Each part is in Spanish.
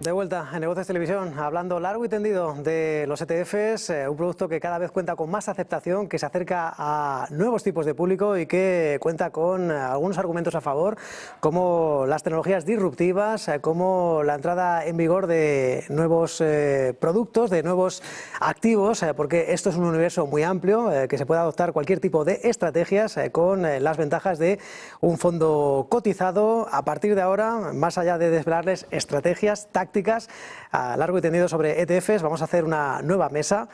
De vuelta en Negocios Televisión, hablando largo y tendido de los ETFs, un producto que cada vez cuenta con más aceptación, que se acerca a nuevos tipos de público y que cuenta con algunos argumentos a favor, como las tecnologías disruptivas, como la entrada en vigor de nuevos productos, de nuevos activos, porque esto es un universo muy amplio, que se puede adoptar cualquier tipo de estrategias con las ventajas de un fondo cotizado. A partir de ahora, más allá de desvelarles estrategias, tácticas a largo y tendido sobre ETFs, vamos a hacer una nueva mesa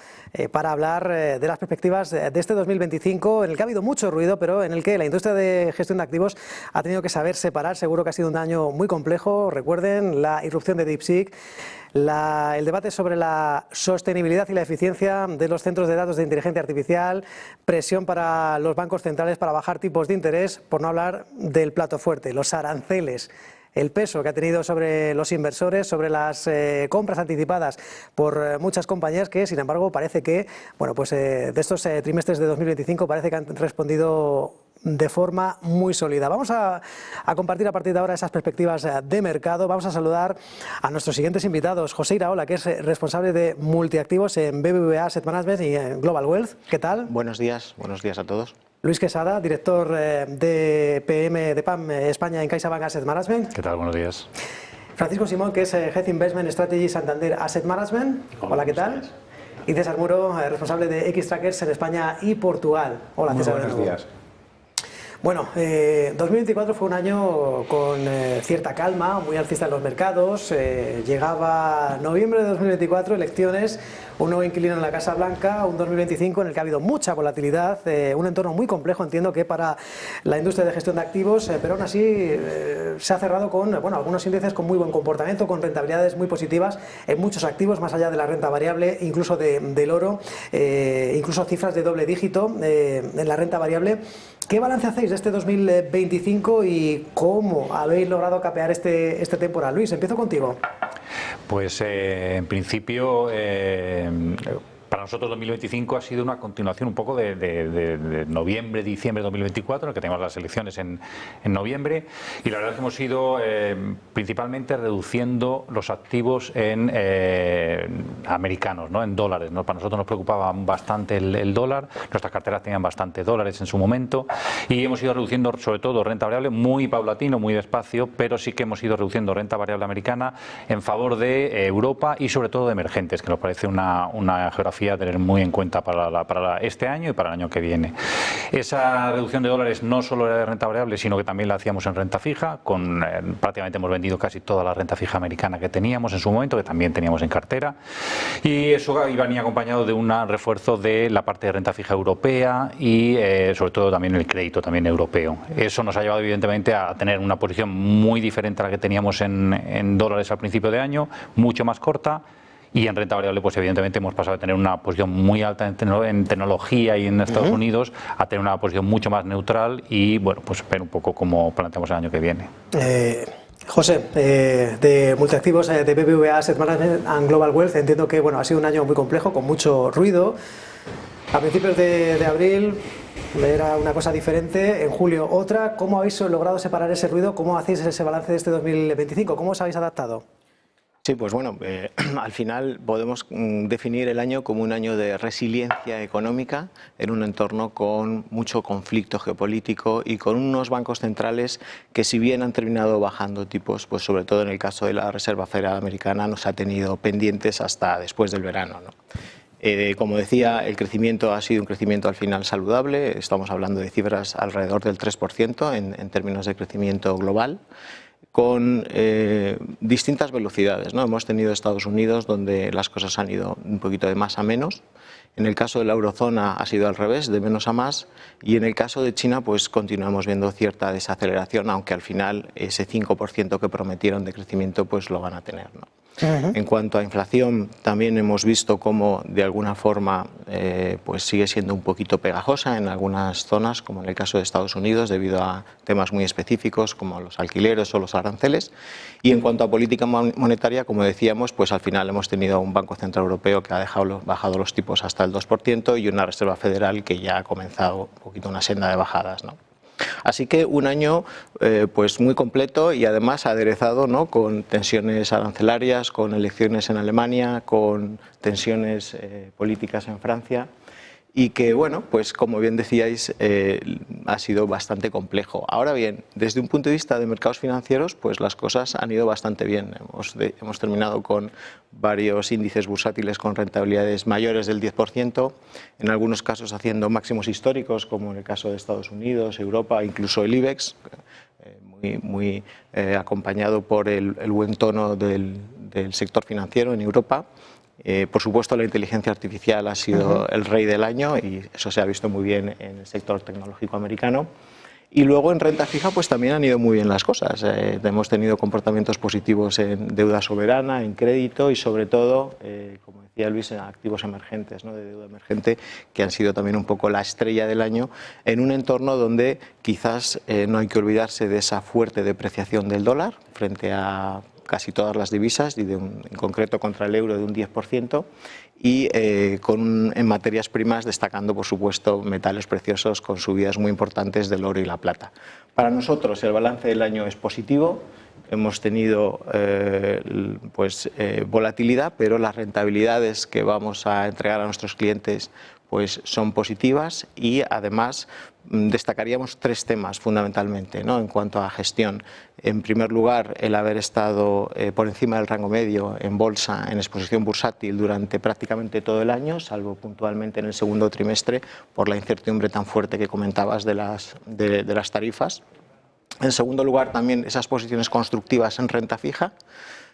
para hablar de las perspectivas de este 2025, en el que ha habido mucho ruido, pero en el que la industria de gestión de activos ha tenido que saber separar. Seguro que ha sido un año muy complejo. Recuerden la irrupción de DeepSeek, el debate sobre la sostenibilidad y la eficiencia de los centros de datos de inteligencia artificial, presión para los bancos centrales para bajar tipos de interés, por no hablar del plato fuerte, los aranceles, el peso que ha tenido sobre los inversores, sobre las compras anticipadas por muchas compañías que, sin embargo, parece que, bueno, pues de estos trimestres de 2025 parece que han respondido de forma muy sólida. Vamos a compartir a partir de ahora esas perspectivas de mercado. Vamos a saludar a nuestros siguientes invitados. José Iraola, que es responsable de multiactivos en BBVA Asset Management y en Global Wealth. ¿Qué tal? Buenos días a todos. Luis Quesada, director de PM de PAM España en CaixaBank Asset Management. ¿Qué tal? Buenos días. Francisco Simón, que es Head Investment Strategy Santander Asset Management. Hola, ¿qué tal? Y César Muro, responsable de Xtrackers en España y Portugal. Hola, César. Muy buenos días. Bueno, 2024 fue un año con cierta calma, muy alcista en los mercados. Llegaba noviembre de 2024, elecciones, un nuevo inquilino en la Casa Blanca, un 2025 en el que ha habido mucha volatilidad, un entorno muy complejo, entiendo que para la industria de gestión de activos, pero aún así se ha cerrado con algunos índices con muy buen comportamiento, con rentabilidades muy positivas en muchos activos, más allá de la renta variable, incluso del oro, incluso cifras de doble dígito en la renta variable. ¿Qué balance hacéis de este 2025 y cómo habéis logrado capear este temporal? Luis, empiezo contigo. Pues en principio para nosotros 2025 ha sido una continuación un poco de noviembre, diciembre de 2024, en el que tenemos las elecciones en noviembre, y la verdad es que hemos ido principalmente reduciendo los activos en americanos, ¿no? En dólares, ¿no? Para nosotros nos preocupaba bastante el dólar, nuestras carteras tenían bastante dólares en su momento, y hemos ido reduciendo sobre todo renta variable muy paulatino, muy despacio, pero sí que hemos ido reduciendo renta variable americana en favor de Europa y sobre todo de emergentes, que nos parece una geografía a tener muy en cuenta para este año y para el año que viene. Esa reducción de dólares no solo era de renta variable, sino que también la hacíamos en renta fija, prácticamente hemos vendido casi toda la renta fija americana que teníamos en su momento, que también teníamos en cartera, y eso venía acompañado de un refuerzo de la parte de renta fija europea y sobre todo también el crédito también europeo. Eso nos ha llevado evidentemente a tener una posición muy diferente a la que teníamos en dólares al principio de año, mucho más corta. Y en renta variable, pues evidentemente hemos pasado de tener una posición muy alta en tecnología y en Estados Unidos a tener una posición mucho más neutral y, bueno, pues ver un poco cómo planteamos el año que viene. José, de multiactivos de BBVA Asset Management and Global Wealth, entiendo que ha sido un año muy complejo, con mucho ruido. A principios de abril era una cosa diferente, en julio otra. ¿Cómo habéis logrado separar ese ruido? ¿Cómo hacéis ese balance de este 2025? ¿Cómo os habéis adaptado? Sí, pues bueno, al final podemos definir el año como un año de resiliencia económica en un entorno con mucho conflicto geopolítico y con unos bancos centrales que, si bien han terminado bajando tipos, pues sobre todo en el caso de la Reserva Federal Americana, nos ha tenido pendientes hasta después del verano, ¿no? Como decía, el crecimiento ha sido un crecimiento al final saludable, estamos hablando de cifras alrededor del 3% en términos de crecimiento global, con distintas velocidades, ¿no? Hemos tenido Estados Unidos donde las cosas han ido un poquito de más a menos. En el caso de la eurozona ha sido al revés, de menos a más, y en el caso de China pues continuamos viendo cierta desaceleración, aunque al final ese 5% que prometieron de crecimiento pues lo van a tener, ¿no? En cuanto a inflación, también hemos visto cómo de alguna forma pues sigue siendo un poquito pegajosa en algunas zonas, como en el caso de Estados Unidos, debido a temas muy específicos como los alquileres o los aranceles. Y en cuanto a política monetaria, como decíamos, pues al final hemos tenido un Banco Central Europeo que ha bajado los tipos hasta el 2% y una Reserva Federal que ya ha comenzado un poquito una senda de bajadas, ¿no? Así que un año pues muy completo y además aderezado, ¿no?, con tensiones arancelarias, con elecciones en Alemania, con tensiones políticas en Francia. Y que, bueno, pues como bien decíais, ha sido bastante complejo. Ahora bien, desde un punto de vista de mercados financieros, pues las cosas han ido bastante bien. Hemos terminado con varios índices bursátiles con rentabilidades mayores del 10%, en algunos casos haciendo máximos históricos, como en el caso de Estados Unidos, Europa, incluso el IBEX, muy acompañado por el buen tono del sector financiero en Europa. Por supuesto, la inteligencia artificial ha sido el rey del año y eso se ha visto muy bien en el sector tecnológico americano. Y luego en renta fija pues también han ido muy bien las cosas. Hemos tenido comportamientos positivos en deuda soberana, en crédito y sobre todo, como decía Luis, en activos emergentes, ¿no?, de deuda emergente, que han sido también un poco la estrella del año en un entorno donde quizás no hay que olvidarse de esa fuerte depreciación del dólar frente a casi todas las divisas y en concreto contra el euro de un 10%, y en materias primas destacando, por supuesto, metales preciosos con subidas muy importantes del oro y la plata. Para nosotros el balance del año es positivo. Hemos tenido volatilidad, pero las rentabilidades que vamos a entregar a nuestros clientes pues son positivas y además destacaríamos tres temas fundamentalmente, ¿no?, en cuanto a gestión. En primer lugar, el haber estado por encima del rango medio en bolsa, en exposición bursátil durante prácticamente todo el año, salvo puntualmente en el segundo trimestre por la incertidumbre tan fuerte que comentabas de las tarifas. En segundo lugar, también esas posiciones constructivas en renta fija,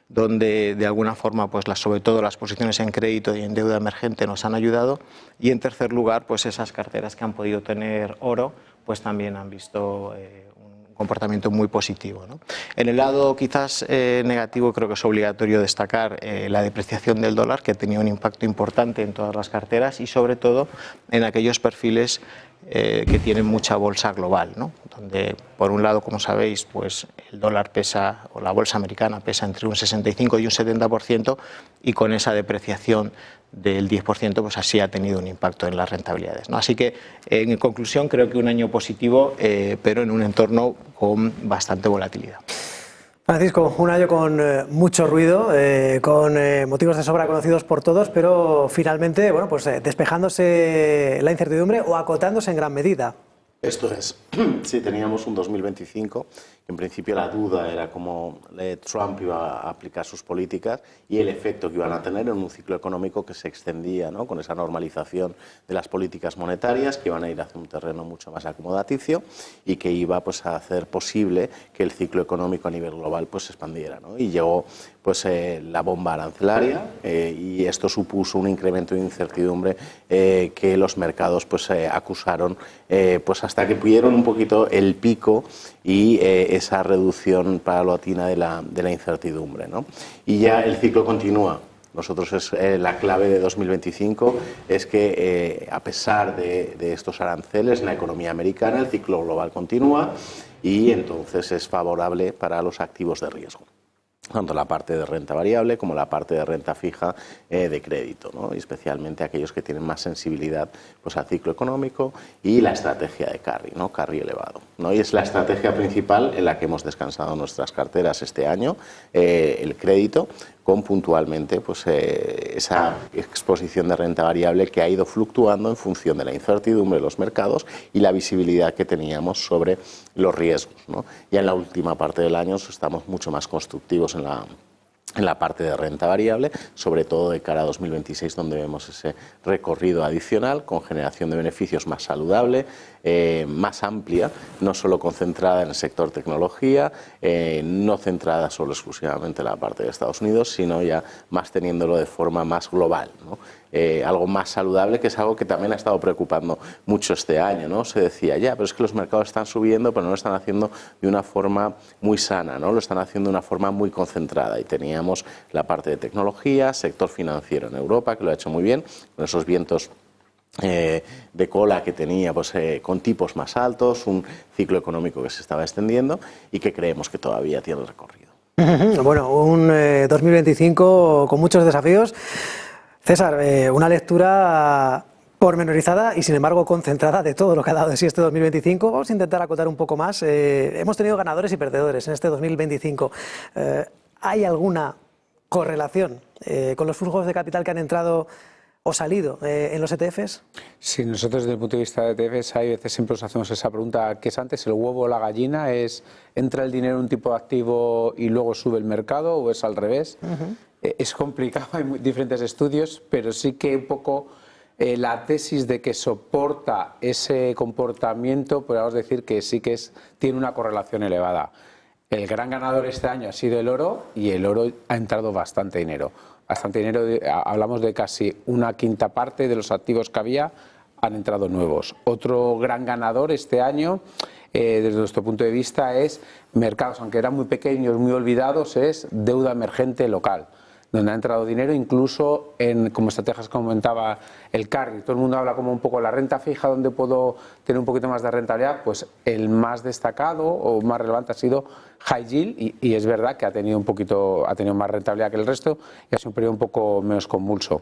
donde de alguna forma pues sobre todo las posiciones en crédito y en deuda emergente nos han ayudado, y en tercer lugar pues esas carteras que han podido tener oro pues también han visto un comportamiento muy positivo, ¿no? En el lado quizás negativo creo que es obligatorio destacar la depreciación del dólar, que ha tenido un impacto importante en todas las carteras y sobre todo en aquellos perfiles que tienen mucha bolsa global, ¿no?, donde por un lado, como sabéis, pues el dólar pesa, o la bolsa americana pesa entre un 65 y un 70%, y con esa depreciación del 10% pues así ha tenido un impacto en las rentabilidades, ¿no? Así que en conclusión creo que un año positivo, pero en un entorno con bastante volatilidad. Francisco, un año con mucho ruido, con motivos de sobra conocidos por todos, pero finalmente, bueno, pues despejándose la incertidumbre o acotándose en gran medida. Esto es, sí, teníamos un 2025, que en principio la duda era cómo Trump iba a aplicar sus políticas y el efecto que iban a tener en un ciclo económico que se extendía, ¿no?, con esa normalización de las políticas monetarias, que iban a ir hacia un terreno mucho más acomodaticio y que iba pues a hacer posible que el ciclo económico a nivel global pues se expandiera, ¿no? Y llegó pues la bomba arancelaria y esto supuso un incremento de incertidumbre que los mercados pues acusaron pues hasta que pudieron un poquito el pico y esa reducción paulatina de la incertidumbre, ¿no? Y ya el ciclo continúa. Nosotros la clave de 2025 es que a pesar de estos aranceles en la economía americana el ciclo global continúa y entonces es favorable para los activos de riesgo, tanto la parte de renta variable como la parte de renta fija de crédito, ¿no? Y especialmente aquellos que tienen más sensibilidad pues al ciclo económico y la estrategia de carry, ¿no?, carry elevado, ¿no? Y es la estrategia principal en la que hemos descansado nuestras carteras este año, el crédito, con puntualmente pues, esa exposición de renta variable que ha ido fluctuando en función de la incertidumbre de los mercados y la visibilidad que teníamos sobre los riesgos, ¿no? Ya en la última parte del año estamos mucho más constructivos en la parte de renta variable, sobre todo de cara a 2026, donde vemos ese recorrido adicional con generación de beneficios más saludable, más amplia, no solo concentrada en el sector tecnología, no centrada solo exclusivamente en la parte de Estados Unidos, sino ya más teniéndolo de forma más global, ¿no? Algo más saludable, que es algo que también ha estado preocupando mucho este año, ¿no? Se decía, ya, pero es que los mercados están subiendo, pero no lo están haciendo de una forma muy sana, ¿no? Lo están haciendo de una forma muy concentrada. Y teníamos la parte de tecnología, sector financiero en Europa, que lo ha hecho muy bien, con esos vientos de cola que tenía pues, con tipos más altos, un ciclo económico que se estaba extendiendo y que creemos que todavía tiene recorrido. Bueno, un 2025 con muchos desafíos. César, una lectura pormenorizada y sin embargo concentrada de todo lo que ha dado de sí este 2025. Vamos a intentar acotar un poco más. Hemos tenido ganadores y perdedores en este 2025. ¿Hay alguna correlación con los flujos de capital que han entrado o salido en los ETFs? Sí, nosotros desde el punto de vista de ETFs hay veces siempre nos hacemos esa pregunta, ¿qué es antes, el huevo o la gallina? ¿Entra el dinero en un tipo de activo y luego sube el mercado o es al revés? Es complicado, hay diferentes estudios, pero sí que un poco la tesis de que soporta ese comportamiento, podríamos decir que sí que tiene una correlación elevada. El gran ganador este año ha sido el oro y el oro ha entrado bastante dinero. Bastante dinero, hablamos de casi una quinta parte de los activos que había han entrado nuevos. Otro gran ganador este año, desde nuestro punto de vista, es mercados, aunque eran muy pequeños, muy olvidados, es deuda emergente local, donde ha entrado dinero incluso como estrategias que comentaba el carry. Todo el mundo habla como un poco de la renta fija, donde puedo tener un poquito más de rentabilidad, pues el más destacado o más relevante ha sido high yield y es verdad que ha tenido más rentabilidad que el resto y ha sido un periodo un poco menos convulso.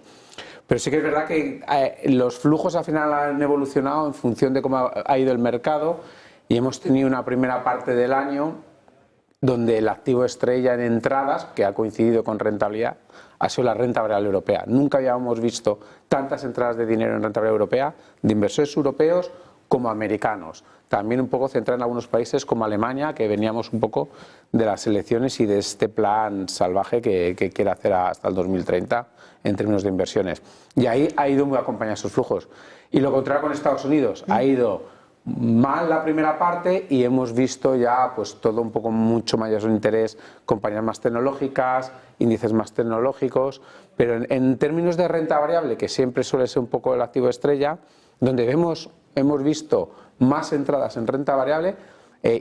Pero sí que es verdad que los flujos al final han evolucionado en función de cómo ha ido el mercado y hemos tenido una primera parte del año donde el activo estrella en entradas, que ha coincidido con rentabilidad, ha sido la renta variable europea. Nunca habíamos visto tantas entradas de dinero en renta variable europea, de inversores europeos como americanos. También un poco centrada en algunos países como Alemania, que veníamos un poco de las elecciones y de este plan salvaje que quiere hacer hasta el 2030 en términos de inversiones. Y ahí ha ido muy acompañados esos flujos. Y lo contrario con Estados Unidos, ha ido mal la primera parte y hemos visto ya pues todo un poco mucho mayor interés, compañías más tecnológicas, índices más tecnológicos, pero en términos de renta variable, que siempre suele ser un poco el activo estrella, donde hemos visto más entradas en renta variable,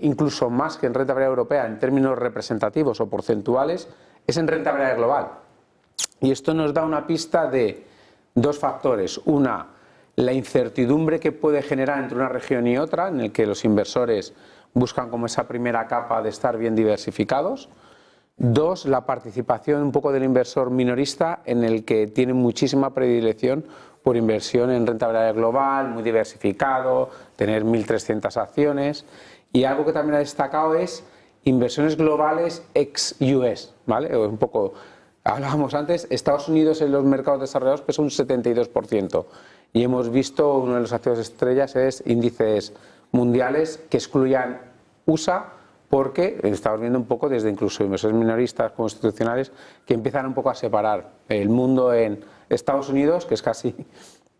incluso más que en renta variable europea en términos representativos o porcentuales, es en renta variable global. Y esto nos da una pista de dos factores. Una, la incertidumbre que puede generar entre una región y otra, en el que los inversores buscan como esa primera capa de estar bien diversificados. Dos, la participación un poco del inversor minorista, en el que tiene muchísima predilección por inversión en renta variable global, muy diversificado, tener 1.300 acciones. Y algo que también ha destacado es inversiones globales ex-US, ¿vale? Un poco, hablábamos antes, Estados Unidos en los mercados desarrollados pesa un 72%. Y hemos visto, uno de los activos estrellas es índices mundiales que excluyan USA, porque estamos viendo un poco desde incluso inversores minoristas como institucionales que empiezan un poco a separar el mundo en Estados Unidos, que es casi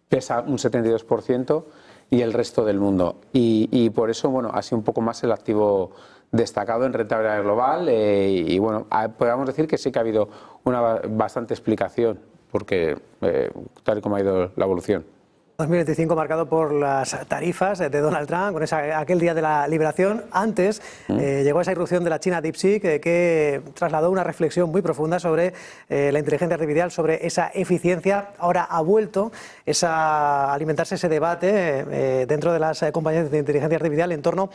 pesa un 72%, y el resto del mundo. Y por eso, bueno, ha sido un poco más el activo destacado en renta variable global y bueno, podríamos decir que sí que ha habido una bastante explicación, porque tal y como ha ido la evolución. 2025 marcado por las tarifas de Donald Trump, con aquel día de la liberación. Antes llegó esa irrupción de la China DeepSeek que trasladó una reflexión muy profunda sobre la inteligencia artificial, sobre esa eficiencia. Ahora ha vuelto a alimentarse ese debate dentro de las compañías de inteligencia artificial en torno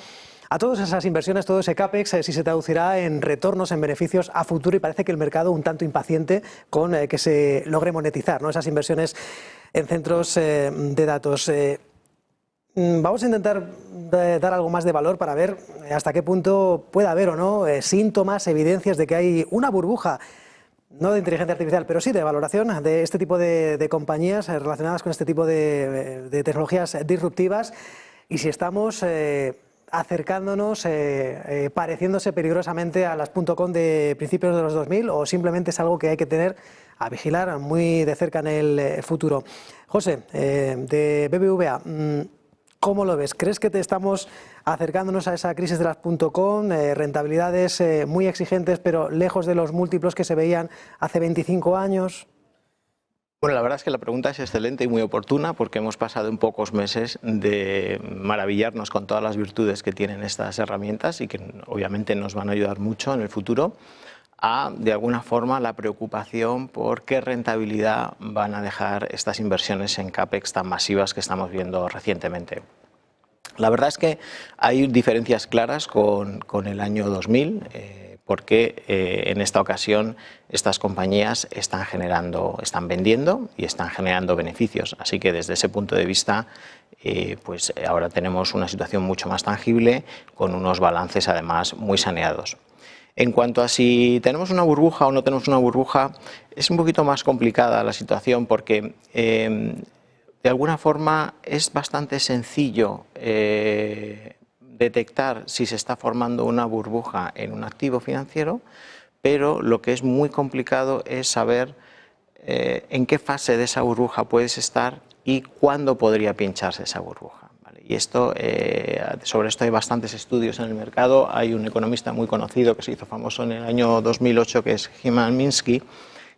a todas esas inversiones, todo ese CAPEX, si se traducirá en retornos, en beneficios a futuro, y parece que el mercado un tanto impaciente con que se logre monetizar, ¿no?, esas inversiones en centros de datos. Vamos a intentar dar algo más de valor para ver hasta qué punto puede haber o no síntomas, evidencias de que hay una burbuja, no de inteligencia artificial, pero sí de valoración de este tipo de compañías relacionadas con este tipo de tecnologías disruptivas, y si estamos acercándonos, pareciéndose peligrosamente a las .com de principios de los 2000, o simplemente es algo que hay que tener a vigilar muy de cerca en el futuro. José, de BBVA, ¿cómo lo ves? ¿Crees que te estamos acercándonos a esa crisis de las .com, rentabilidades muy exigentes pero lejos de los múltiplos que se veían hace 25 años? Bueno, la verdad es que la pregunta es excelente y muy oportuna, porque hemos pasado en pocos meses de maravillarnos con todas las virtudes que tienen estas herramientas y que obviamente nos van a ayudar mucho en el futuro, a, de alguna forma, la preocupación por qué rentabilidad van a dejar estas inversiones en CAPEX tan masivas que estamos viendo recientemente. La verdad es que hay diferencias claras con el año 2000, porque en esta ocasión estas compañías están vendiendo y están generando beneficios. Así que desde ese punto de vista, pues ahora tenemos una situación mucho más tangible, con unos balances además muy saneados. En cuanto a si tenemos una burbuja o no tenemos una burbuja, es un poquito más complicada la situación, porque de alguna forma es bastante sencillo detectar si se está formando una burbuja en un activo financiero, pero lo que es muy complicado es saber en qué fase de esa burbuja puedes estar y cuándo podría pincharse esa burbuja. Y esto, sobre esto hay bastantes estudios en el mercado. Hay un economista muy conocido que se hizo famoso en el año 2008, que es Hyman Minsky,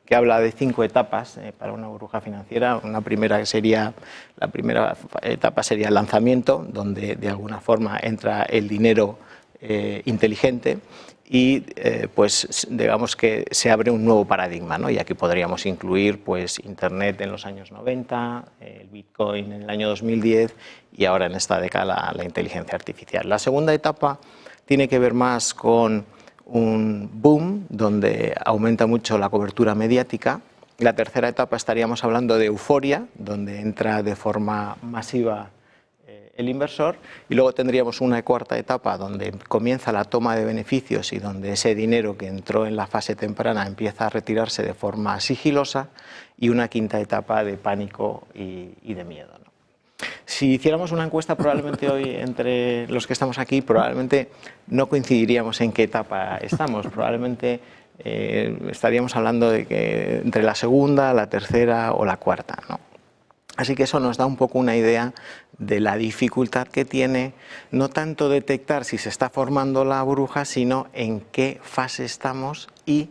que habla de 5 etapas para una burbuja financiera. La primera etapa sería el lanzamiento, donde de alguna forma entra el dinero inteligente y pues digamos que se abre un nuevo paradigma, ¿no? Y aquí podríamos incluir pues Internet en los años 90, el Bitcoin en el año 2010 y ahora en esta década la inteligencia artificial. La segunda etapa tiene que ver más con un boom donde aumenta mucho la cobertura mediática. La tercera etapa estaríamos hablando de euforia, donde entra de forma masiva el inversor, y luego tendríamos una cuarta etapa donde comienza la toma de beneficios y donde ese dinero que entró en la fase temprana empieza a retirarse de forma sigilosa, y una quinta etapa de pánico y de miedo, ¿no? Si hiciéramos una encuesta probablemente hoy entre los que estamos aquí, probablemente no coincidiríamos en qué etapa estamos, probablemente estaríamos hablando de que entre la segunda, la tercera o la cuarta, ¿no? Así que eso nos da un poco una idea de la dificultad que tiene no tanto detectar si se está formando la burbuja, sino en qué fase estamos y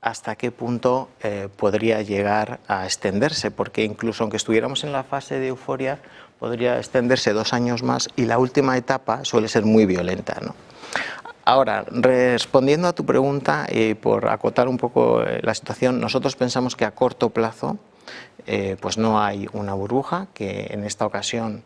hasta qué punto podría llegar a extenderse, porque incluso aunque estuviéramos en la fase de euforia, podría extenderse 2 años más, y la última etapa suele ser muy violenta, ¿no? Ahora, respondiendo a tu pregunta, por acotar un poco la situación, nosotros pensamos que a corto plazo pues no hay una burbuja, que en esta ocasión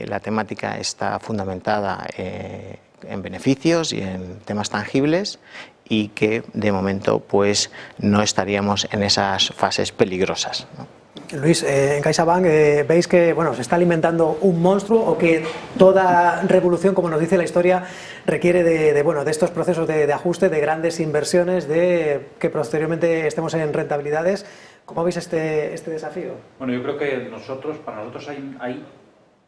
la temática está fundamentada en beneficios y en temas tangibles, y que de momento pues no estaríamos en esas fases peligrosas, ¿no? Luis, en CaixaBank veis que bueno, se está alimentando un monstruo, o que toda revolución, como nos dice la historia, requiere de estos procesos de ajuste, de grandes inversiones, de que posteriormente estemos en rentabilidades. ¿Cómo veis este desafío? Bueno, yo creo que para nosotros hay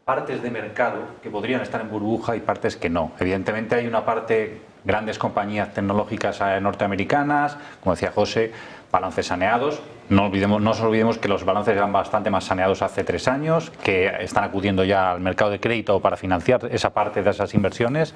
partes de mercado que podrían estar en burbuja y partes que no. Evidentemente hay una parte, grandes compañías tecnológicas norteamericanas, como decía José, balances saneados. No nos olvidemos que los balances eran bastante más saneados hace 3 años, que están acudiendo ya al mercado de crédito para financiar esa parte de esas inversiones.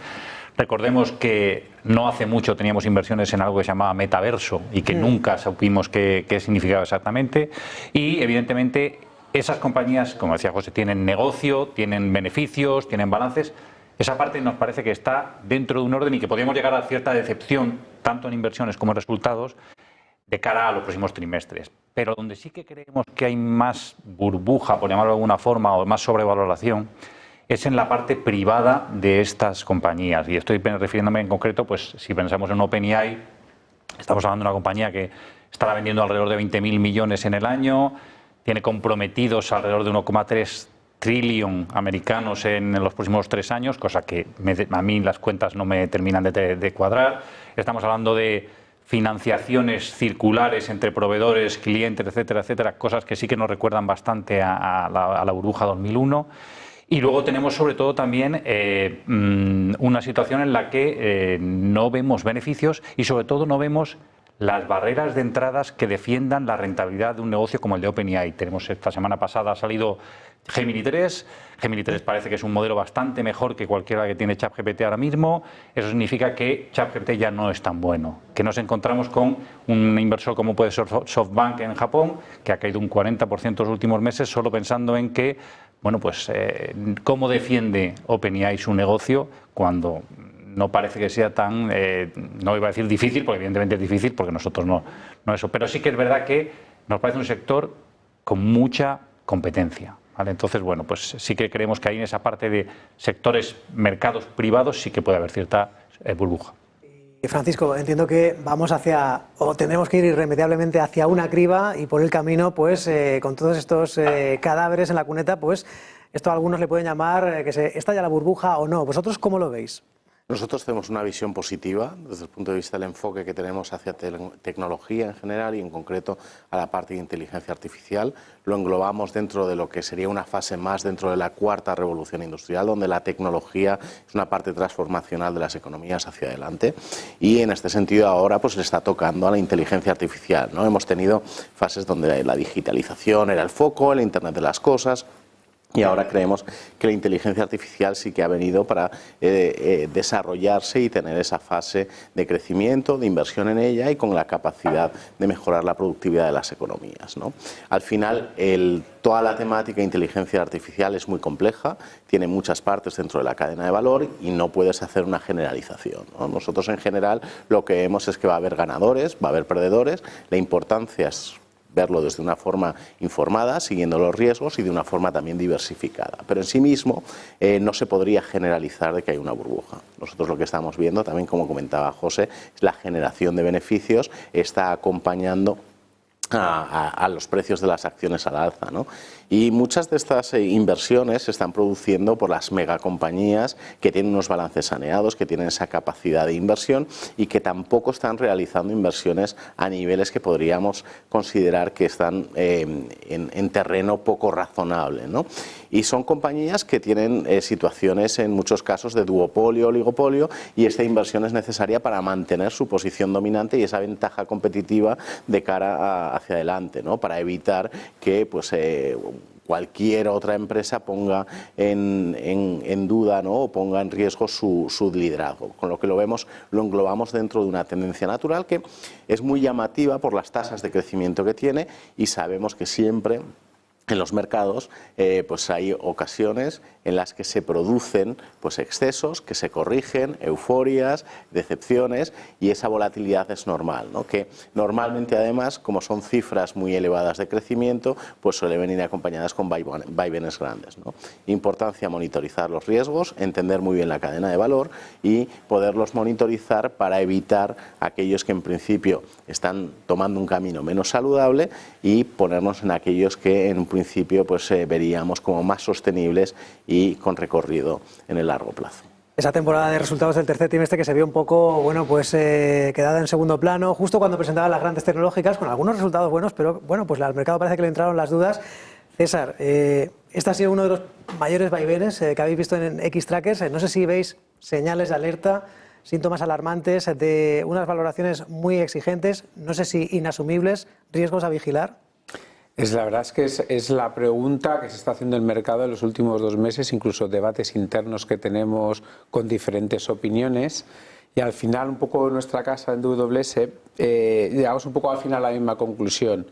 Recordemos que no hace mucho teníamos inversiones en algo que se llamaba metaverso y que nunca supimos qué significaba exactamente. Y evidentemente esas compañías, como decía José, tienen negocio, tienen beneficios, tienen balances. Esa parte nos parece que está dentro de un orden y que podríamos llegar a cierta decepción, tanto en inversiones como en resultados, de cara a los próximos trimestres. Pero donde sí que creemos que hay más burbuja, por llamarlo de alguna forma, o más sobrevaloración, es en la parte privada de estas compañías. Y estoy refiriéndome en concreto, pues si pensamos en OpenAI, estamos hablando de una compañía que estará vendiendo alrededor de 20.000 millones en el año, tiene comprometidos alrededor de 1,3 trillón americanos en los próximos 3 años, cosa que a mí las cuentas no me terminan de cuadrar. Estamos hablando de financiaciones circulares entre proveedores, clientes, etcétera, etcétera, cosas que sí que nos recuerdan bastante a la burbuja 2001. Y luego tenemos sobre todo también una situación en la que no vemos beneficios y sobre todo no vemos las barreras de entradas que defiendan la rentabilidad de un negocio como el de OpenAI. Tenemos esta semana pasada ha salido Gemini 3. Gemini 3 parece que es un modelo bastante mejor que cualquiera que tiene ChatGPT ahora mismo. Eso significa que ChatGPT ya no es tan bueno. Que nos encontramos con un inversor como puede ser SoftBank en Japón, que ha caído un 40% en los últimos meses solo pensando en que, bueno, pues cómo defiende OpenAI su negocio cuando no parece que sea tan, no iba a decir difícil, porque evidentemente es difícil, porque nosotros no eso. Pero sí que es verdad que nos parece un sector con mucha competencia. ¿vale? Entonces, bueno, pues sí que creemos que ahí en esa parte de sectores, mercados privados, sí que puede haber cierta burbuja. Francisco, entiendo que vamos hacia, o tendremos que ir irremediablemente hacia una criba y por el camino, pues con todos estos cadáveres en la cuneta, pues esto a algunos le pueden llamar que se estalla la burbuja o no. ¿Vosotros cómo lo veis? Nosotros tenemos una visión positiva desde el punto de vista del enfoque que tenemos hacia tecnología en general y en concreto a la parte de inteligencia artificial. Lo englobamos dentro de lo que sería una fase más dentro de la cuarta revolución industrial, donde la tecnología es una parte transformacional de las economías hacia adelante. Y en este sentido ahora pues le está tocando a la inteligencia artificial, ¿no? Hemos tenido fases donde la digitalización era el foco, el Internet de las cosas. Y ahora creemos que la inteligencia artificial sí que ha venido para desarrollarse y tener esa fase de crecimiento, de inversión en ella y con la capacidad de mejorar la productividad de las economías, ¿no? Al final, toda la temática de inteligencia artificial es muy compleja, tiene muchas partes dentro de la cadena de valor y no puedes hacer una generalización, ¿no? Nosotros en general lo que vemos es que va a haber ganadores, va a haber perdedores, la importancia es verlo desde una forma informada, siguiendo los riesgos y de una forma también diversificada. Pero en sí mismo no se podría generalizar de que hay una burbuja. Nosotros lo que estamos viendo, también como comentaba José, es la generación de beneficios, está acompañando a los precios de las acciones al alza, ¿no? Y muchas de estas inversiones se están produciendo por las megacompañías que tienen unos balances saneados, que tienen esa capacidad de inversión y que tampoco están realizando inversiones a niveles que podríamos considerar que están en terreno poco razonable, ¿no? Y son compañías que tienen situaciones en muchos casos de duopolio, oligopolio, y esta inversión es necesaria para mantener su posición dominante y esa ventaja competitiva de cara hacia adelante, ¿no? Para evitar que pues cualquier otra empresa ponga en duda, ¿no? O ponga en riesgo su liderazgo. Con lo que lo englobamos dentro de una tendencia natural que es muy llamativa por las tasas de crecimiento que tiene y sabemos que siempre en los mercados pues hay ocasiones en las que se producen pues excesos, que se corrigen, euforias, decepciones, y esa volatilidad es normal, ¿no? Que normalmente además, como son cifras muy elevadas de crecimiento, pues suele venir acompañadas con vaivenes grandes, ¿no? Importancia monitorizar los riesgos, entender muy bien la cadena de valor y poderlos monitorizar para evitar aquellos que en principio están tomando un camino menos saludable y ponernos en aquellos que en un principio pues veríamos como más sostenibles y con recorrido en el largo plazo. Esa temporada de resultados del tercer trimestre que se vio un poco, bueno, pues quedada en segundo plano, justo cuando presentaban las grandes tecnológicas, con algunos resultados buenos, pero bueno, pues al mercado parece que le entraron las dudas. César, este ha sido uno de los mayores vaivenes que habéis visto en Xtrackers. No sé si veis señales de alerta, síntomas alarmantes de unas valoraciones muy exigentes, no sé si inasumibles, riesgos a vigilar. La verdad es que es la pregunta que se está haciendo el mercado en los últimos 2 meses, incluso debates internos que tenemos con diferentes opiniones. Y al final, un poco en nuestra casa en DWS, llegamos un poco al final a la misma conclusión.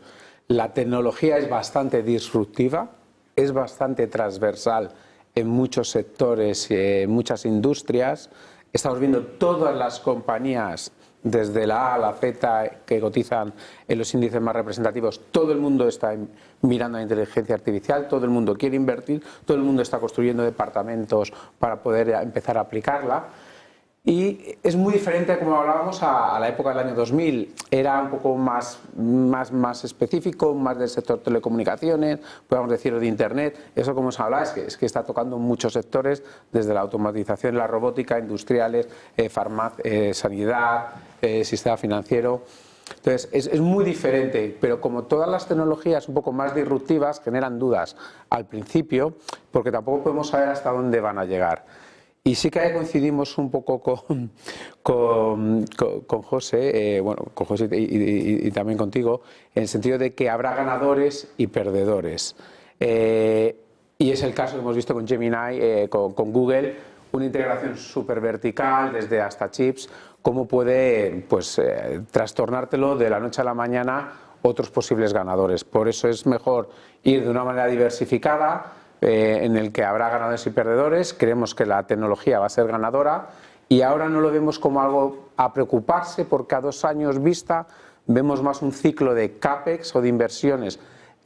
La tecnología es bastante disruptiva, es bastante transversal en muchos sectores, en muchas industrias. Estamos viendo todas las compañías, desde la A a la Z, que cotizan en los índices más representativos. Todo el mundo está mirando a la inteligencia artificial, todo el mundo quiere invertir, todo el mundo está construyendo departamentos para poder empezar a aplicarla. Y es muy diferente, como hablábamos, a la época del año 2000. Era un poco más específico, más del sector telecomunicaciones, podemos decir de Internet. Eso, como se habla, es que está tocando muchos sectores, desde la automatización, la robótica, industriales, sanidad, sistema financiero. Entonces, es muy diferente, pero como todas las tecnologías un poco más disruptivas generan dudas al principio, porque tampoco podemos saber hasta dónde van a llegar. Y sí que coincidimos un poco con José, con José y también contigo, en el sentido de que habrá ganadores y perdedores. Y es el caso que hemos visto con Gemini, con Google, una integración súper vertical, desde hasta chips, cómo puede trastornártelo de la noche a la mañana otros posibles ganadores. Por eso es mejor ir de una manera diversificada, en el que habrá ganadores y perdedores. Creemos que la tecnología va a ser ganadora y ahora no lo vemos como algo a preocuparse, porque a 2 años vista vemos más un ciclo de CAPEX o de inversiones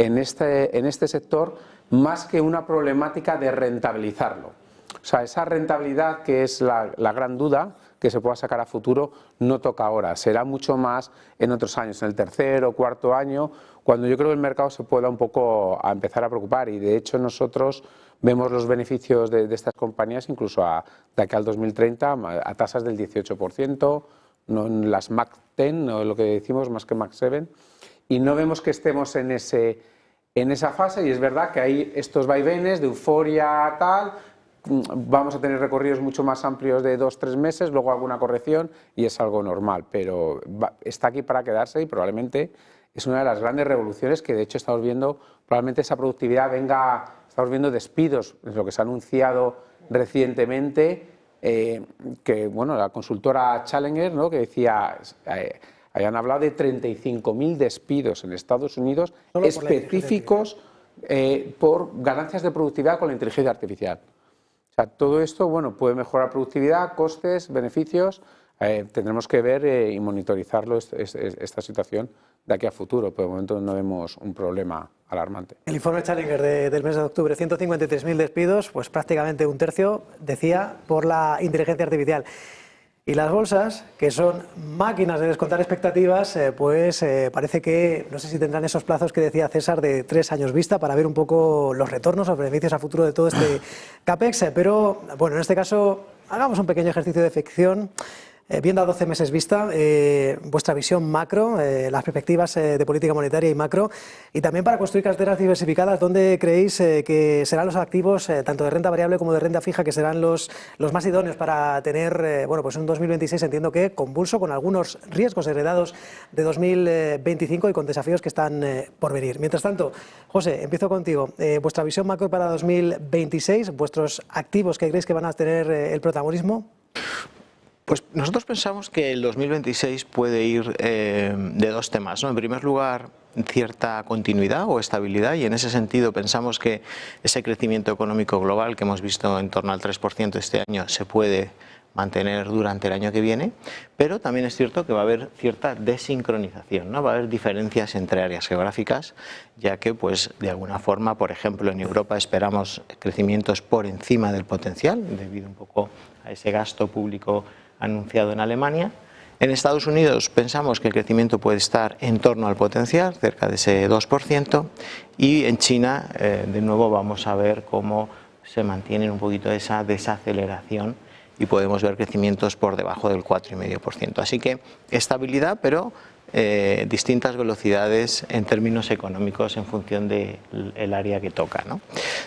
en este sector más que una problemática de rentabilizarlo. O sea, esa rentabilidad que es la gran duda que se pueda sacar a futuro no toca ahora, será mucho más en otros años, en el tercer o cuarto año, cuando yo creo que el mercado se pueda un poco a empezar a preocupar, y de hecho nosotros vemos los beneficios de estas compañías incluso de aquí al 2030 a tasas del 18%, no en las Mac 10, no lo que decimos más que Mac 7, y no vemos que estemos en esa fase, y es verdad que hay estos vaivenes de euforia tal, vamos a tener recorridos mucho más amplios de 2-3 meses, luego alguna corrección y es algo normal, pero está aquí para quedarse y probablemente es una de las grandes revoluciones que de hecho estamos viendo, probablemente esa productividad venga, estamos viendo despidos, es lo que se ha anunciado recientemente, que bueno, la consultora Challenger, ¿no?, que decía, hayan hablado de 35.000 despidos en Estados Unidos específicos por ganancias de productividad con la inteligencia artificial. O sea, todo esto, bueno, puede mejorar productividad, costes, beneficios. Tendremos que ver y monitorizarlo esta situación de aquí a futuro, pero de momento no vemos un problema alarmante. El informe Challenger del mes de octubre, 153.000 despidos, pues prácticamente un tercio, decía, por la inteligencia artificial. Y las bolsas, que son máquinas de descontar expectativas, pues parece que, no sé si tendrán esos plazos que decía César de 3 años vista para ver un poco los retornos, los beneficios a futuro de todo este CAPEX, pero bueno, en este caso hagamos un pequeño ejercicio de ficción. Viendo a 12 meses vista, vuestra visión macro, las perspectivas de política monetaria y macro, y también para construir carteras diversificadas, ¿dónde creéis que serán los activos, tanto de renta variable como de renta fija, que serán los más idóneos para tener, bueno, pues un 2026 entiendo que convulso, con algunos riesgos heredados de 2025 y con desafíos que están por venir? Mientras tanto, José, empiezo contigo. Vuestra visión macro para 2026, vuestros activos que creéis que van a tener el protagonismo. Pues nosotros pensamos que el 2026 puede ir de dos temas, ¿no? En primer lugar, cierta continuidad o estabilidad, y en ese sentido pensamos que ese crecimiento económico global que hemos visto en torno al 3% este año se puede mantener durante el año que viene, pero también es cierto que va a haber cierta desincronización, ¿no? Va a haber diferencias entre áreas geográficas, ya que pues de alguna forma, por ejemplo, en Europa esperamos crecimientos por encima del potencial, debido un poco a ese gasto público anunciado en Alemania. En Estados Unidos pensamos que el crecimiento puede estar en torno al potencial, cerca de ese 2%, y en China, de nuevo, vamos a ver cómo se mantiene un poquito esa desaceleración y podemos ver crecimientos por debajo del 4,5%. Así que estabilidad, pero distintas velocidades en términos económicos en función del área que toca, ¿no?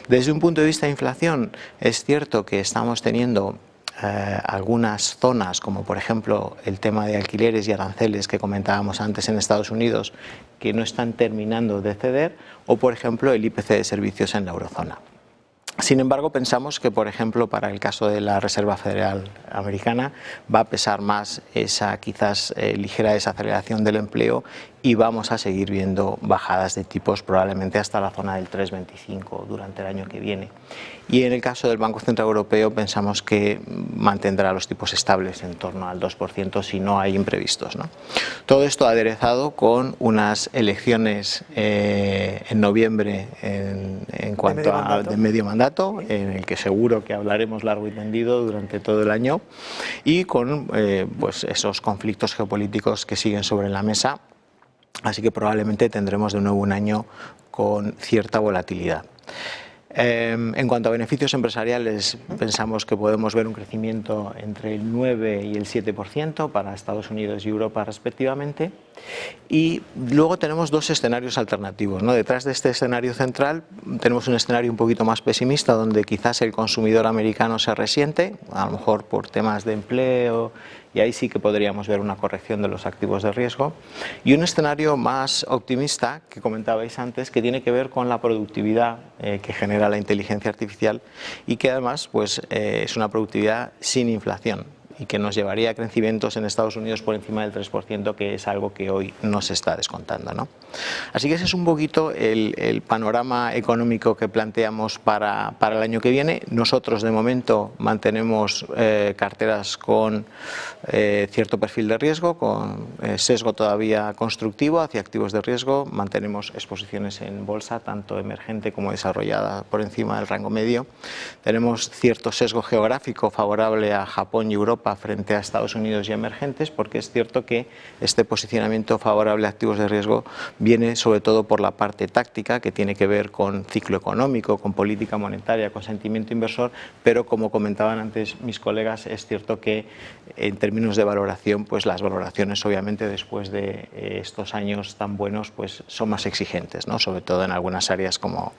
Desde un punto de vista de inflación, es cierto que estamos teniendo algunas zonas, como por ejemplo el tema de alquileres y aranceles que comentábamos antes en Estados Unidos, que no están terminando de ceder, o por ejemplo el IPC de servicios en la eurozona. Sin embargo, pensamos que, por ejemplo, para el caso de la Reserva Federal Americana va a pesar más esa quizás ligera desaceleración del empleo, y vamos a seguir viendo bajadas de tipos probablemente hasta la zona del 3,25 durante el año que viene. Y en el caso del Banco Central Europeo pensamos que mantendrá los tipos estables en torno al 2% si no hay imprevistos, ¿no? Todo esto aderezado con unas elecciones en noviembre en cuanto a de medio mandato, en el que seguro que hablaremos largo y tendido durante todo el año, y con pues esos conflictos geopolíticos que siguen sobre la mesa. Así que probablemente tendremos de nuevo un año con cierta volatilidad. En cuanto a beneficios empresariales, pensamos que podemos ver un crecimiento entre el 9 y el 7% para Estados Unidos y Europa respectivamente. Y luego tenemos dos escenarios alternativos, ¿no? Detrás de este escenario central tenemos un escenario un poquito más pesimista, donde quizás el consumidor americano se resiente, a lo mejor por temas de empleo, y ahí sí que podríamos ver una corrección de los activos de riesgo. Y un escenario más optimista, que comentabais antes, que tiene que ver con la productividad que genera la inteligencia artificial, y que además pues, es una productividad sin inflación. y que nos llevaría a crecimientos en Estados Unidos por encima del 3%, que es algo que hoy no se está descontando, ¿no? Así que ese es un poquito el panorama económico que planteamos para el año que viene. Nosotros de momento mantenemos carteras con cierto perfil de riesgo, con sesgo todavía constructivo hacia activos de riesgo. Mantenemos exposiciones en bolsa, tanto emergente como desarrollada, por encima del rango medio. Tenemos cierto sesgo geográfico favorable a Japón y Europa frente a Estados Unidos y emergentes, porque es cierto que este posicionamiento favorable a activos de riesgo viene sobre todo por la parte táctica, que tiene que ver con ciclo económico, con política monetaria, con sentimiento inversor, pero como comentaban antes mis colegas, es cierto que en términos de valoración, pues las valoraciones obviamente después de estos años tan buenos pues son más exigentes, ¿no? Sobre todo en algunas áreas como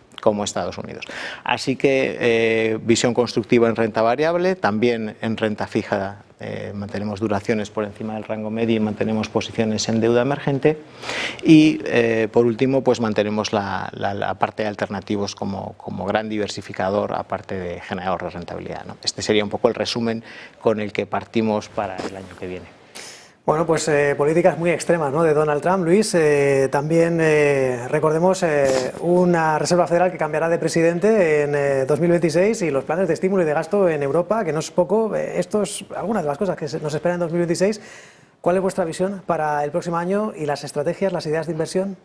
Estados Unidos. Así que visión constructiva en renta variable, también en renta fija mantenemos duraciones por encima del rango medio y mantenemos posiciones en deuda emergente, y por último pues mantenemos la parte de alternativos como gran diversificador, aparte de generador de rentabilidad, ¿no? Este sería un poco el resumen con el que partimos para el año que viene. Bueno, pues políticas muy extremas, ¿no?, de Donald Trump, Luis. También recordemos una Reserva Federal que cambiará de presidente en 2026 y los planes de estímulo y de gasto en Europa, que no es poco. Esto es algunas de las cosas que nos esperan en 2026. ¿Cuál es vuestra visión para el próximo año y las estrategias, las ideas de inversión?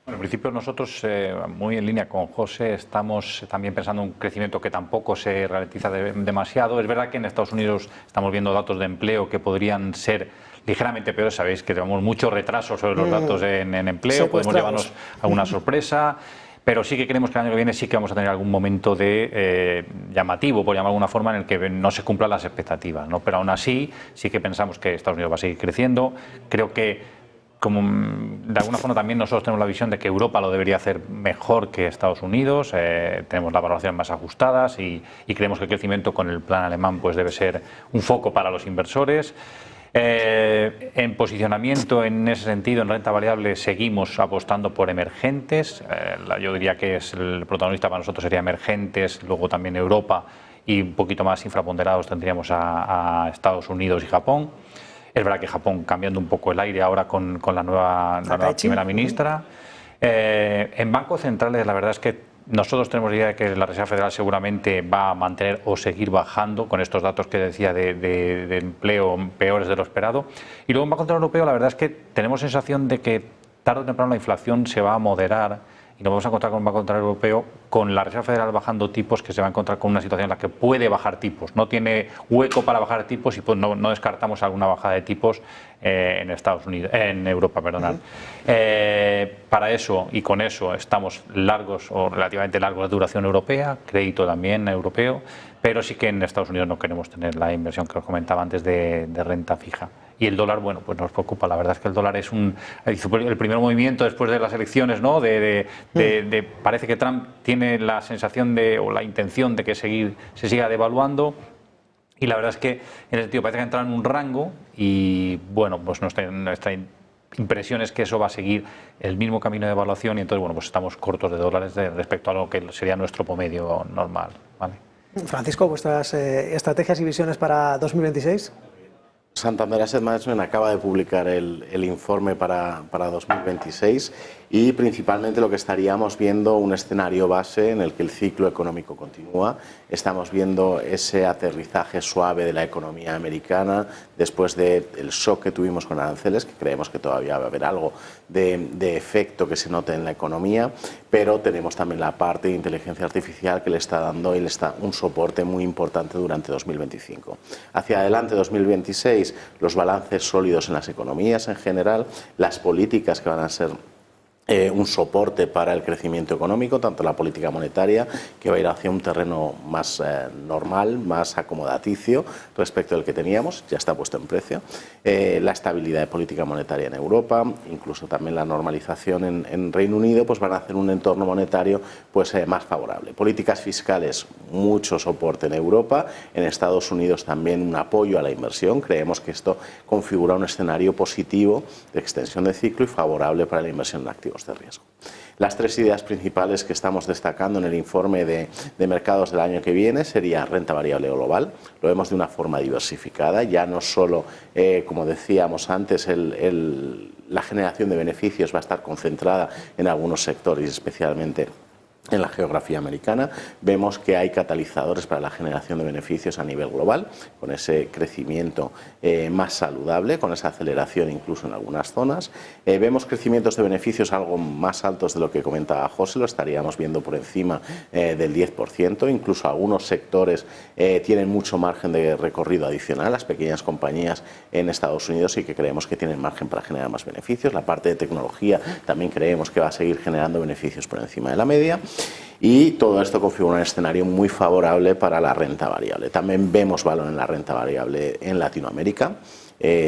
Bueno, en principio nosotros, muy en línea con José, estamos también pensando en un crecimiento que tampoco se ralentiza demasiado. Es verdad que en Estados Unidos estamos viendo datos de empleo que podrían ser ligeramente peores. Sabéis que tenemos mucho retraso sobre los datos en empleo, podemos llevarnos alguna sorpresa, pero sí que creemos que el año que viene sí que vamos a tener algún momento de llamativo, por llamar de alguna forma, en el que no se cumplan las expectativas, ¿no? Pero aún así sí que pensamos que Estados Unidos va a seguir creciendo. Creo que como de alguna forma también nosotros tenemos la visión de que Europa lo debería hacer mejor que Estados Unidos, tenemos las valoraciones más ajustadas y creemos que el crecimiento con el plan alemán pues debe ser un foco para los inversores. En posicionamiento en ese sentido, en renta variable, seguimos apostando por emergentes. Yo diría que el protagonista para nosotros sería emergentes, luego también Europa, y un poquito más infraponderados tendríamos a Estados Unidos y Japón. Es verdad que Japón cambiando un poco el aire ahora con la nueva primera ministra. En bancos centrales la verdad es que nosotros tenemos la idea de que la Reserva Federal seguramente va a mantener o seguir bajando con estos datos que decía de empleo peores de lo esperado. Y luego en Banco Central Europeo la verdad es que tenemos sensación de que tarde o temprano la inflación se va a moderar y nos vamos a encontrar con un Banco Central Europeo, con la Reserva Federal bajando tipos, que se va a encontrar con una situación en la que puede bajar tipos. No tiene hueco para bajar tipos y pues no descartamos alguna bajada de tipos en Europa, perdonad. Para eso y con eso estamos largos o relativamente largos de duración europea, crédito también europeo, pero sí que en Estados Unidos no queremos tener la inversión que os comentaba antes de renta fija. Y el dólar, bueno, pues nos preocupa. La verdad es que el dólar es el primer movimiento después de las elecciones, ¿no? Parece que Trump tiene la sensación o la intención de que se siga devaluando. Y la verdad es que en ese sentido parece que ha entrado en un rango y, bueno, pues nuestra impresión es que eso va a seguir el mismo camino de evaluación y entonces, bueno, pues estamos cortos de dólares respecto a lo que sería nuestro promedio normal, ¿vale? Francisco, ¿vuestras estrategias y visiones para 2026? Santander Asset Management acaba de publicar el informe para 2026 y principalmente lo que estaríamos viendo un escenario base en el que el ciclo económico continúa. Estamos viendo ese aterrizaje suave de la economía americana después del shock que tuvimos con aranceles, que creemos que todavía va a haber algo de efecto que se note en la economía, pero tenemos también la parte de inteligencia artificial que le está dando un soporte muy importante durante 2025. Hacia adelante, 2026, los balances sólidos en las economías en general, las políticas que van a ser un soporte para el crecimiento económico, tanto la política monetaria, que va a ir hacia un terreno más normal, más acomodaticio respecto al que teníamos, ya está puesto en precio, la estabilidad de política monetaria en Europa, incluso también la normalización en Reino Unido, pues van a hacer un entorno monetario pues más favorable. Políticas fiscales, mucho soporte en Europa, en Estados Unidos también un apoyo a la inversión. Creemos que esto configura un escenario positivo de extensión de ciclo y favorable para la inversión en activos activos de riesgo. Las tres ideas principales que estamos destacando en el informe de mercados del año que viene sería renta variable global. Lo vemos de una forma diversificada, ya no solo, como decíamos antes, la generación de beneficios va a estar concentrada en algunos sectores, especialmente en la geografía americana. Vemos que hay catalizadores para la generación de beneficios a nivel global, con ese crecimiento más saludable, con esa aceleración incluso en algunas zonas. Vemos crecimientos de beneficios algo más altos de lo que comentaba José, lo estaríamos viendo por encima del 10%, incluso algunos sectores tienen mucho margen de recorrido adicional, las pequeñas compañías en Estados Unidos sí que creemos que tienen margen para generar más beneficios. La parte de tecnología también creemos que va a seguir generando beneficios por encima de la media. Y todo esto configura un escenario muy favorable para la renta variable. También vemos valor en la renta variable en Latinoamérica,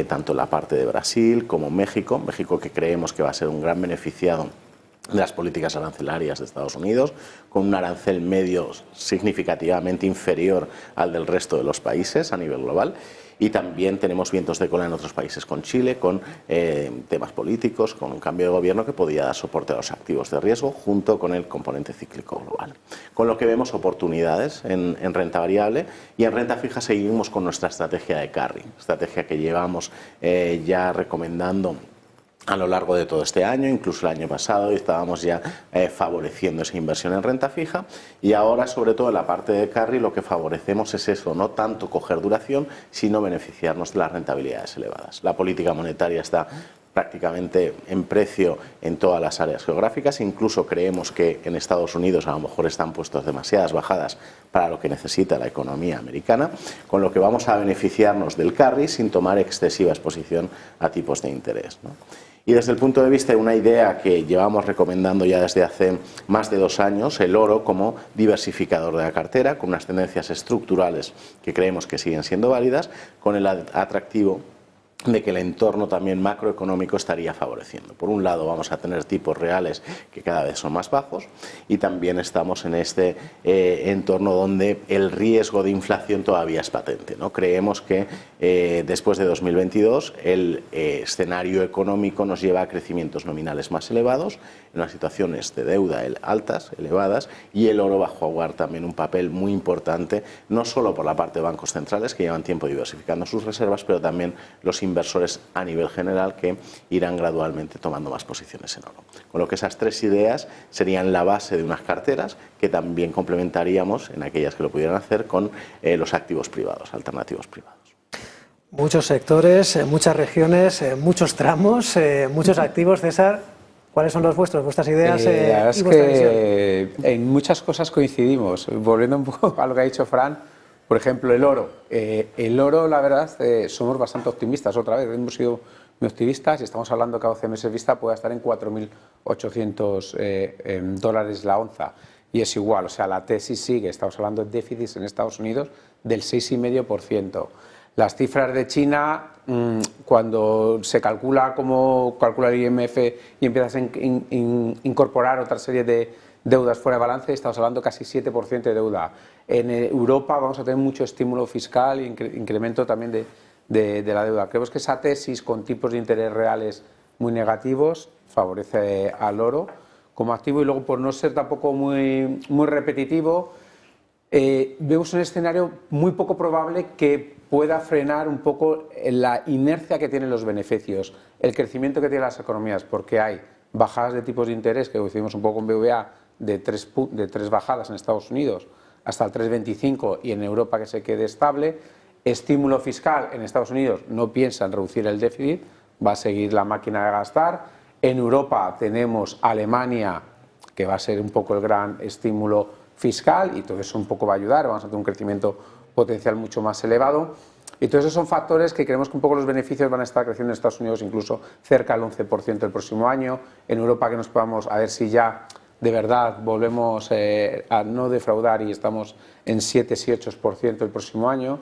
tanto en la parte de Brasil como México. México, que creemos que va a ser un gran beneficiado de las políticas arancelarias de Estados Unidos, con un arancel medio significativamente inferior al del resto de los países a nivel global. Y también tenemos vientos de cola en otros países, con Chile, con temas políticos, con un cambio de gobierno que podía dar soporte a los activos de riesgo junto con el componente cíclico global. Con lo que vemos oportunidades en renta variable, y en renta fija seguimos con nuestra estrategia de carry, estrategia que llevamos ya recomendando a lo largo de todo este año, incluso el año pasado, y estábamos ya favoreciendo esa inversión en renta fija, y ahora sobre todo en la parte de carry lo que favorecemos es eso, no tanto coger duración, sino beneficiarnos de las rentabilidades elevadas. La política monetaria está prácticamente en precio en todas las áreas geográficas, incluso creemos que en Estados Unidos a lo mejor están puestos demasiadas bajadas para lo que necesita la economía americana, con lo que vamos a beneficiarnos del carry sin tomar excesiva exposición a tipos de interés, ¿no? Y desde el punto de vista de una idea que llevamos recomendando ya desde hace más de 2 años, el oro como diversificador de la cartera, con unas tendencias estructurales que creemos que siguen siendo válidas, con el atractivo de que el entorno también macroeconómico estaría favoreciendo. Por un lado vamos a tener tipos reales que cada vez son más bajos, y también estamos en este entorno donde el riesgo de inflación todavía es patente, ¿no? Creemos que después de 2022 el escenario económico nos lleva a crecimientos nominales más elevados, en unas situaciones de deuda altas, elevadas, y el oro va a jugar también un papel muy importante, no solo por la parte de bancos centrales que llevan tiempo diversificando sus reservas, pero también los inversores a nivel general que irán gradualmente tomando más posiciones en oro. Con lo que esas tres ideas serían la base de unas carteras que también complementaríamos en aquellas que lo pudieran hacer con los activos privados, alternativos privados. Muchos sectores, muchas regiones, muchos tramos, muchos activos. César, ¿cuáles son los vuestros, vuestras ideas es y vuestra visión? En muchas cosas coincidimos. Volviendo un poco a lo que ha dicho Fran, por ejemplo, el oro. El oro, la verdad, somos bastante optimistas otra vez. Hemos sido muy optimistas y estamos hablando que a 12 meses vista puede estar en 4.800 dólares la onza. Y es igual, o sea, la tesis sigue. Estamos hablando de déficits en Estados Unidos del 6,5%. Las cifras de China, cuando se calcula como calcula el IMF y empiezas a incorporar otra serie de deudas fuera de balance, estamos hablando casi 7% de deuda. En Europa vamos a tener mucho estímulo fiscal e incremento también de la deuda. Creemos que esa tesis con tipos de interés reales muy negativos favorece al oro como activo, y luego, por no ser tampoco muy repetitivo, vemos un escenario muy poco probable que pueda frenar un poco la inercia que tienen los beneficios, el crecimiento que tienen las economías, porque hay bajadas de tipos de interés, que coincidimos un poco con BVA, de tres bajadas en Estados Unidos hasta el 3,25, y en Europa que se quede estable. Estímulo fiscal en Estados Unidos, no piensan reducir el déficit, va a seguir la máquina de gastar. En Europa tenemos Alemania, que va a ser un poco el gran estímulo fiscal, y todo eso un poco va a ayudar, vamos a tener un crecimiento potencial mucho más elevado. Y todos esos son factores que creemos que un poco los beneficios van a estar creciendo en Estados Unidos incluso cerca del 11% el próximo año. En Europa, que nos podamos, a ver si ya de verdad volvemos a no defraudar y estamos en 7-8% el próximo año.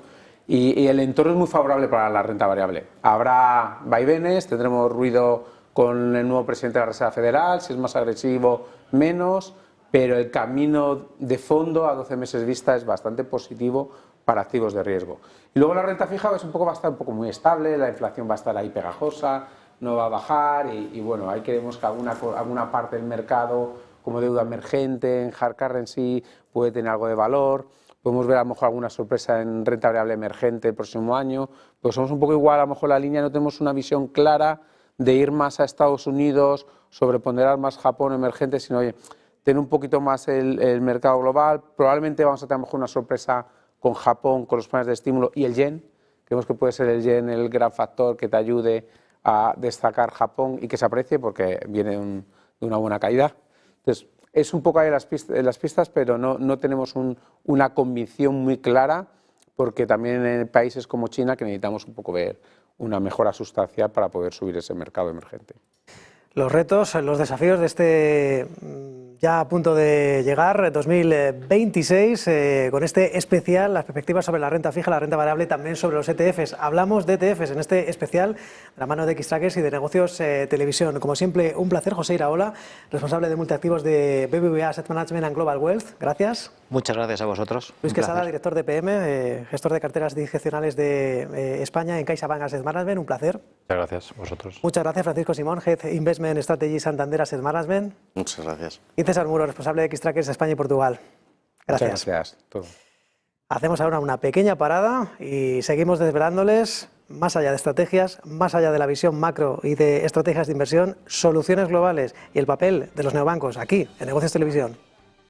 Y el entorno es muy favorable para la renta variable. Habrá vaivenes, tendremos ruido con el nuevo presidente de la Reserva Federal, si es más agresivo, menos, pero el camino de fondo a 12 meses vista es bastante positivo para activos de riesgo. Y luego la renta fija va a estar un poco muy estable, la inflación va a estar ahí pegajosa, no va a bajar y bueno, ahí creemos que alguna parte del mercado, como deuda emergente, en hard currency, puede tener algo de valor. Podemos ver a lo mejor alguna sorpresa en renta variable emergente el próximo año, pero somos un poco igual, a lo mejor la línea no tenemos una visión clara de ir más a Estados Unidos, sobreponderar más Japón emergente, sino oye, tener un poquito más el mercado global. Probablemente vamos a tener a lo mejor una sorpresa con Japón, con los planes de estímulo y el yen. Creemos que puede ser el yen el gran factor que te ayude a destacar Japón y que se aprecie porque viene de una buena caída. Entonces, es un poco ahí las pistas, pero no tenemos una convicción muy clara, porque también en países como China que necesitamos un poco ver una mejora sustancial para poder subir ese mercado emergente. Los retos, los desafíos de este ya a punto de llegar, 2026, con este especial, las perspectivas sobre la renta fija, la renta variable, también sobre los ETFs. Hablamos de ETFs en este especial, de la mano de Xtrackers y de Negocios Televisión. Como siempre, un placer. José Iraola, responsable de multiactivos de BBVA Asset Management and Global Wealth. Gracias. Muchas gracias a vosotros. Luis Quesada, director de PM, gestor de carteras discrecionales de España en CaixaBank Asset Management. Un placer. Muchas gracias a vosotros. Muchas gracias, Francisco Simón, Head Investment Strategy Santander Asset Management. Muchas gracias. Y César Muro, responsable de Xtrackers España y Portugal. Gracias. Muchas gracias. Todo. Hacemos ahora una pequeña parada y seguimos desvelándoles, más allá de estrategias, más allá de la visión macro y de estrategias de inversión, soluciones globales y el papel de los neobancos aquí en Negocios Televisión.